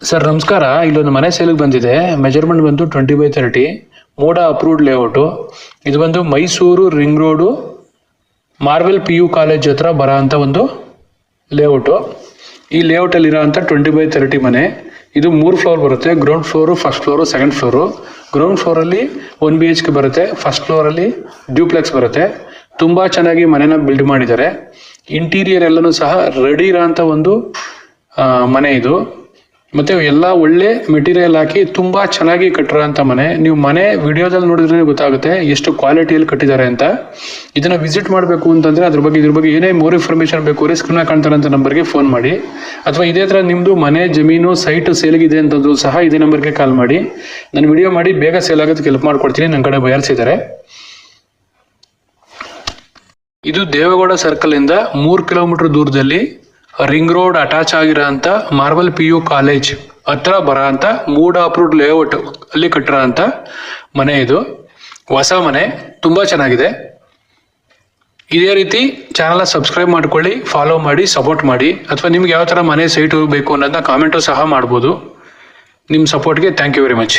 Sir ನಮಸ್ಕಾರ. ಇಲ್ಲೊಂದು ಮನೆ ಸೇಲಿಗೆ ಬಂದಿದೆ. ಮೆಜರ್ಮೆಂಟ್ ಬಂದು 20/30, ಮೋಡ ಅಪ್ರೂವ್ಡ್ ಲೇಔಟು. ಇದು ಬಂದು Mysuru ring road Marvel PU college ಹತ್ರ ಬರೋ ಅಂಥ ಒಂದು ಲೇಔಟು. ಈ ಲೇಔಟಲ್ಲಿ ಇರೋ ಅಂಥ 20/30 ಮನೆ. ಇದು 3 ಫ್ಲೋರ್ ಬರುತ್ತೆ. Ground floor, first floor, second floor. Ground ಫ್ಲೋರಲ್ಲಿ 1 BHK ಬರುತ್ತೆ. ಫಸ್ಟ್ ಫ್ಲೋರಲ್ಲಿ ಡ್ಯೂಪ್ಲೆಕ್ಸ್ ಬರುತ್ತೆ. ತುಂಬ ಚೆನ್ನಾಗಿ ಮನೆನ ಬಿಲ್ಡ್ ಮಾಡಿದ್ದಾರೆ. ಇಂಟೀರಿಯರ್ ಎಲ್ಲನೂ ಸಹ ರೆಡಿ ಇರೋ ಅಂಥ ಒಂದು ಮನೆ ಇದು. ಮತ್ತು ಎಲ್ಲ ಒಳ್ಳೆ ಮೆಟೀರಿಯಲ್ ಹಾಕಿ ತುಂಬ ಚೆನ್ನಾಗಿ ಕಟ್ಟಿರೋಂಥ ಮನೆ. ನೀವು ಮನೆ ವಿಡಿಯೋದಲ್ಲಿ ನೋಡಿದ್ರೆ ಗೊತ್ತಾಗುತ್ತೆ ಎಷ್ಟು ಕ್ವಾಲಿಟಿಯಲ್ಲಿ ಕಟ್ಟಿದ್ದಾರೆ ಅಂತ. ಇದನ್ನು ವಿಸಿಟ್ ಮಾಡಬೇಕು ಅಂತಂದರೆ ಇದ್ರ ಬಗ್ಗೆ ಏನೇ ಮೋರ್ ಇನ್ಫಾರ್ಮೇಷನ್ ಬೇಕು ಅಂದರೆ ಸ್ಕ್ರೀನ್ ಕಾಣ್ತಾರಂಥ ನಂಬರ್ಗೆ ಫೋನ್ ಮಾಡಿ, ಅಥವಾ ಇದೇ ಥರ ನಿಮ್ಮದು ಮನೆ, ಜಮೀನು, ಸೈಟ್ ಸೇಲ್ಗಿದೆ ಅಂತಂದ್ರೂ ಸಹ ಇದೇ ನಂಬರ್ಗೆ ಕಾಲ್ ಮಾಡಿ. ನಾನು ವಿಡಿಯೋ ಮಾಡಿ ಬೇಗ ಸೇಲ್ ಆಗೋದಕ್ಕೆ ಹೆಲ್ಪ್ ಮಾಡ್ಕೊಡ್ತೀನಿ. ನನ್ನ ಕಡೆ ಬಯರ್ಸ್ ಇದ್ದಾರೆ. ಇದು ದೇವೇಗೌಡ ಸರ್ಕಲಿಂದ 3 ಕಿಲೋಮೀಟರ್ ದೂರದಲ್ಲಿ ರಿಂಗ್ ರೋಡ್ ಅಟ್ಯಾಚ್ ಆಗಿರೋ ಅಂಥ ಮಾರ್ವೆಲ್ PU ಕಾಲೇಜ್ ಹತ್ರ ಬರೋ ಅಂಥ ಮೂಡ ಅಪ್ರೂವ್ಡ್ ಲೇಔಟ್ ಅಲ್ಲಿ ಕಟ್ಟಿರೋ ಅಂಥ ಮನೆ ಇದು. ಹೊಸ ಮನೆ, ತುಂಬ ಚೆನ್ನಾಗಿದೆ. ಇದೇ ರೀತಿ ಚಾನಲ್ನ ಸಬ್ಸ್ಕ್ರೈಬ್ ಮಾಡ್ಕೊಳ್ಳಿ, ಫಾಲೋ ಮಾಡಿ, ಸಪೋರ್ಟ್ ಮಾಡಿ. ಅಥವಾ ನಿಮ್ಗೆ ಯಾವ ಥರ ಮನೆ ಸೈಟು ಬೇಕು ಅನ್ನೋದನ್ನ ಕಾಮೆಂಟು ಸಹ ಮಾಡ್ಬೋದು. ನಿಮ್ಮ ಸಪೋರ್ಟ್ಗೆ ಥ್ಯಾಂಕ್ ಯು ವೆರಿ ಮಚ್.